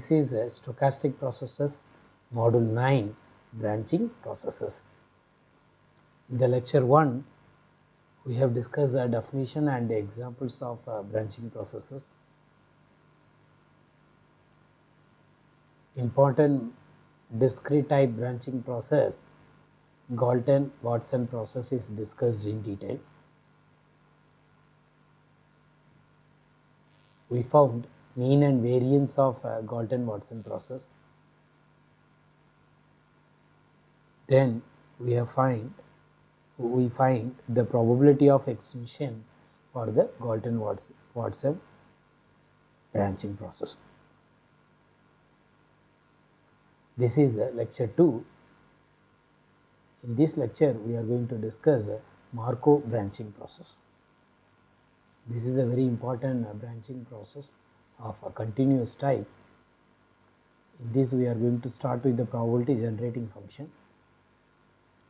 This is stochastic processes, module 9, branching processes. In the lecture 1, we have discussed the definition and the examples of branching processes. Important discrete type branching process, Galton-Watson process, is discussed in detail. We found mean and variance of Galton-Watson process. Then we find the probability of extinction for the Galton-Watson branching process. This is lecture 2. In this lecture, we are going to discuss Markov branching process. This is a very important branching process of a continuous type. In this, we are going to start with the probability generating function.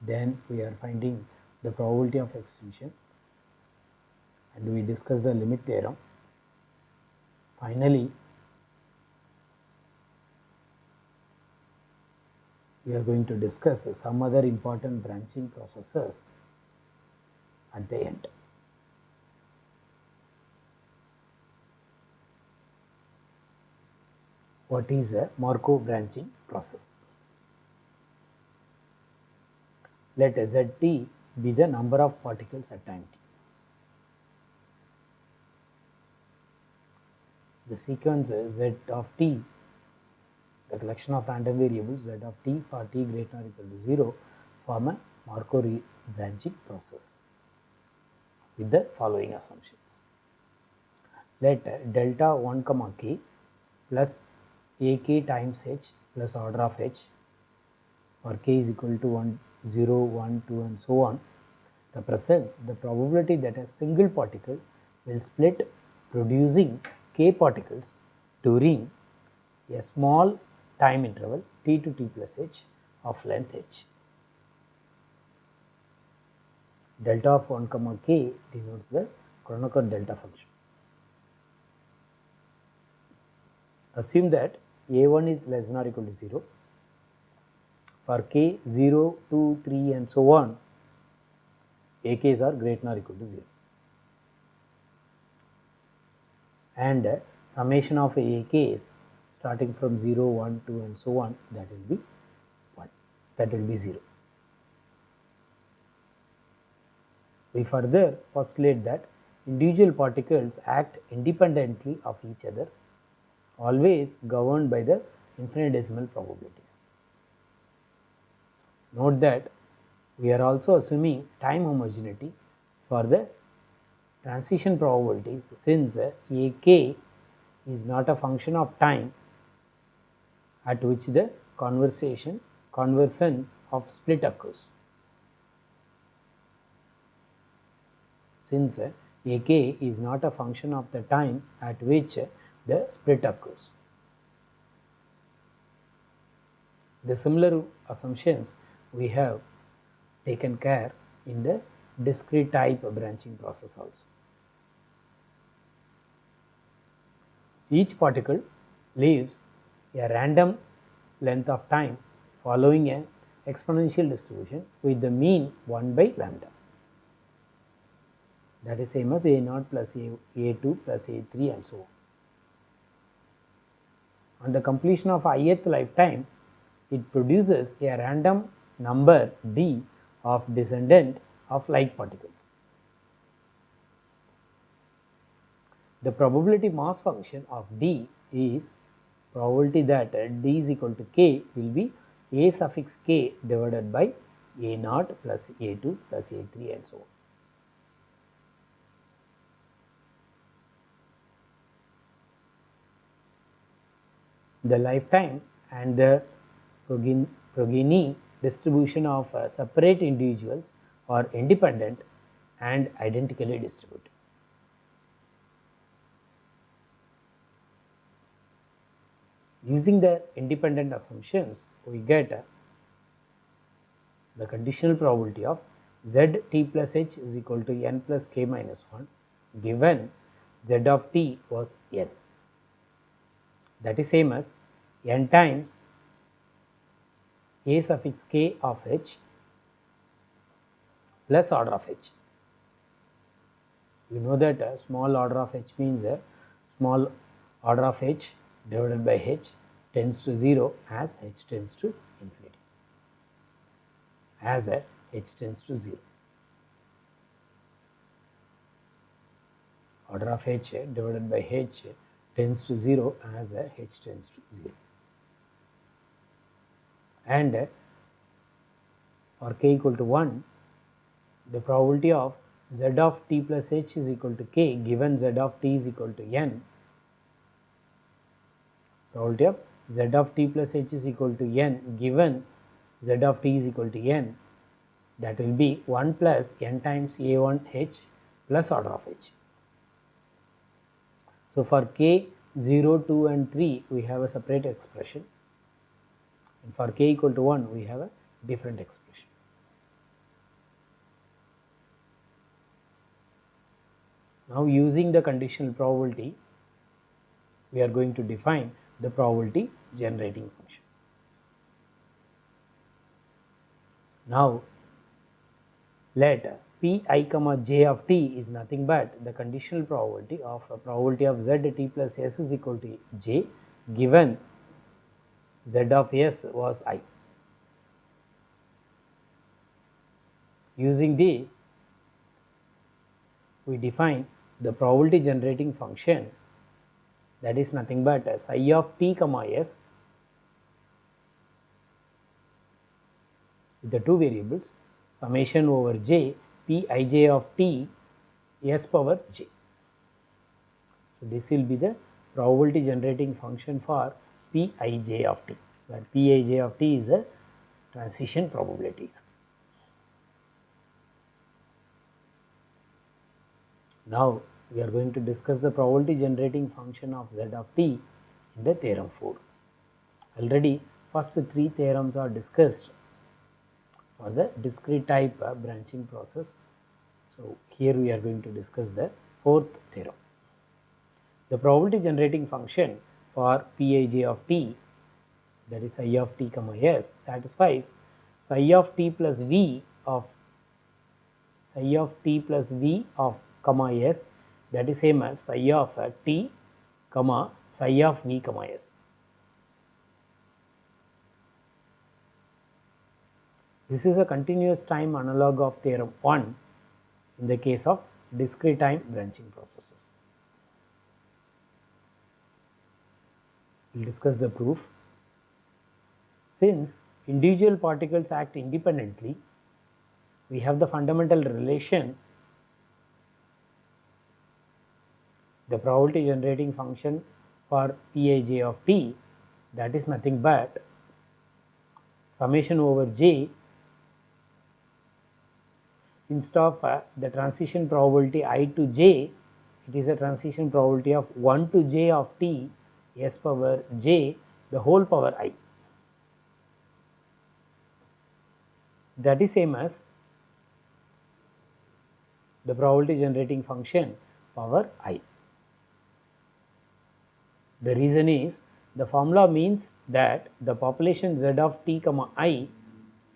Then we are finding the probability of extinction, and we discuss the limit theorem. Finally, we are going to discuss some other important branching processes at the end. What is a Markov branching process? Let Zt be the number of particles at time t. The sequence Z of t, the collection of random variables Z of t for t greater than or equal to 0, form a Markov branching process with the following assumptions. Let delta 1 comma k plus ak times h plus order of h, or k is equal to 1, 0, 1, 2 and so on, represents the probability that a single particle will split producing k particles during a small time interval t to t plus h of length h. Delta of 1 comma k denotes the Kronecker delta function. Assume that a1 is less than or equal to 0. For k 0, 2, 3 and so on, ak's are greater than or equal to 0. And summation of ak's starting from 0, 1, 2 and so on, that will be 1, that will be 0. We further postulate that individual particles act independently of each other, always governed by the infinitesimal probabilities. Note that we are also assuming time homogeneity for the transition probabilities, since ak is not a function of time at which the conversion of split occurs. Since ak is not a function of the time at which the split occurs. The similar assumptions we have taken care in the discrete type branching process also. Each particle lives a random length of time following an exponential distribution with the mean 1 by lambda. That is same as a0 plus a2 plus a3 and so on. On the completion of ith lifetime, it produces a random number d of descendant of like particles. The probability mass function of d is probability that d is equal to k will be a suffix k divided by a0 plus a2 plus a3 and so on. The lifetime and the progeny distribution of separate individuals are independent and identically distributed. Using the independent assumptions, we get the conditional probability of zt plus h is equal to n plus k minus 1 given z of t was n. That is same as n times a suffix k of h plus order of h. You know that small order of h means small order of h divided by h tends to 0 as h tends to infinity, as h tends to 0. Order of h divided by h tends to 0 as h tends to 0. And for k equal to 1, the probability of z of t plus h is equal to k given z of t is equal to n. Probability of z of t plus h is equal to n given z of t is equal to n, that will be 1 plus n times a1 h plus order of h. So for k 0, 2 and 3 we have a separate expression, and for k equal to 1 we have a different expression. Now using the conditional probability, we are going to define the probability generating function. Now let pi comma j of t is nothing but the conditional probability of a probability of z t plus s is equal to j given z of s was I. Using this, we define the probability generating function, that is nothing but psi of t comma s with the two variables summation over j pij of t s power j. So this will be the probability generating function for pij of t, where pij of t is the transition probabilities. Now we are going to discuss the probability generating function of z of t in the theorem 4. Already first 3 theorems are discussed for the discrete type branching process. So here we are going to discuss the 4th theorem. The probability generating function for pij of t, that is psi of t comma s, satisfies psi of t plus v of comma s, that is same as psi of t comma psi of v comma s. This is a continuous time analog of theorem 1 in the case of discrete time branching processes. We will discuss the proof. Since individual particles act independently, we have the fundamental relation, the probability generating function for pij of t, that is nothing but summation over j, instead of the transition probability I to j, it is a transition probability of 1 to j of t s power j the whole power I. That is same as the probability generating function power I. The reason is the formula means that the population z of t comma I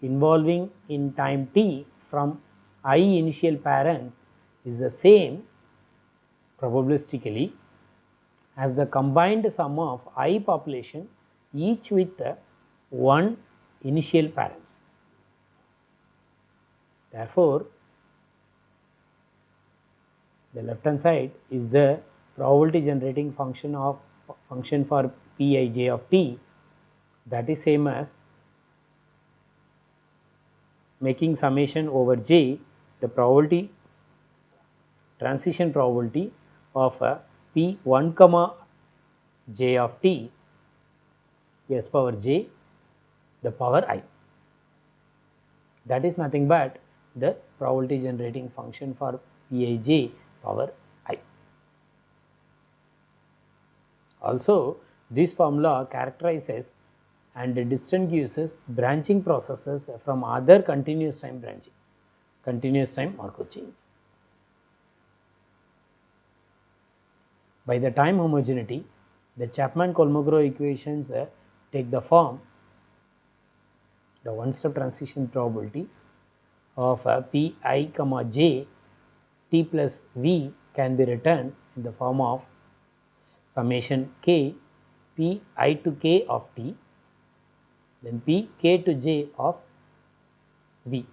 involving in time t from I initial parents is the same probabilistically as the combined sum of I population each with one initial parents. Therefore, the left hand side is the probability generating function for pij of t, that is same as making summation over j the probability transition probability of p1 comma j of t s power j the power I. That is nothing but the probability generating function for pij power I. Also, this formula characterizes and distinguishes branching processes from other continuous time Markov chains. By the time homogeneity, the Chapman-Kolmogorov equations take the form, the one step transition probability of pi comma j t plus v can be written in the form of summation k p I to k of t, then p k to j of v.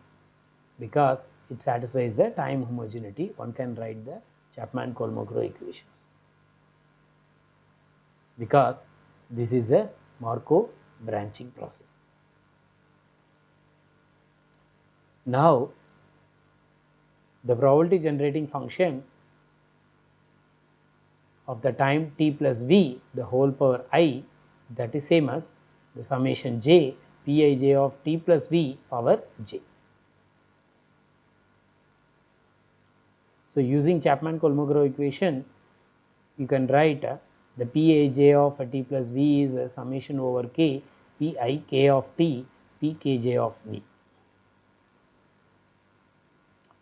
Because it satisfies the time homogeneity, one can write the Chapman-Kolmogorov equations, because this is a Markov branching process. Now, the probability generating function of the time t plus v, the whole power I, that is same as the summation j pij of t plus v power j. So, using Chapman-Kolmogorov equation, you can write the pij of t plus v is a summation over k pi k of t p kj of v.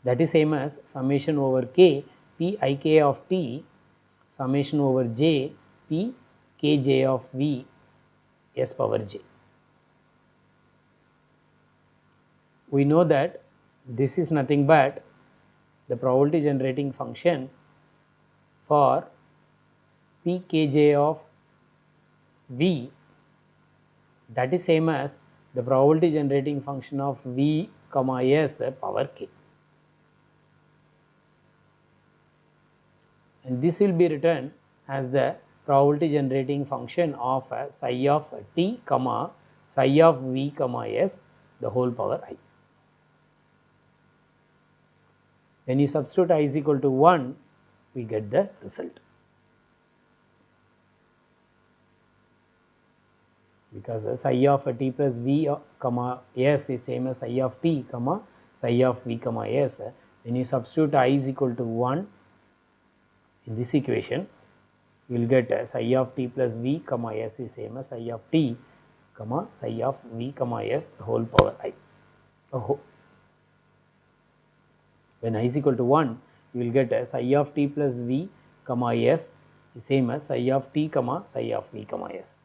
That is same as summation over k pi k of t summation over j p kj of v s power j. We know that this is nothing but the probability generating function for p kj of v, that is same as the probability generating function of v comma s power k. And this will be written as the probability generating function of psi of t comma psi of v comma s the whole power I. When you substitute I is equal to 1, we get the result, because psi of t plus v comma s is same as psi of t comma psi of v comma s. When you substitute I is equal to 1 in this equation, you will get psi of t plus v comma s is same as psi of t comma psi of v comma s whole power I. When I is equal to 1, you will get psi of t plus v comma s is same as psi of t comma psi of v comma s.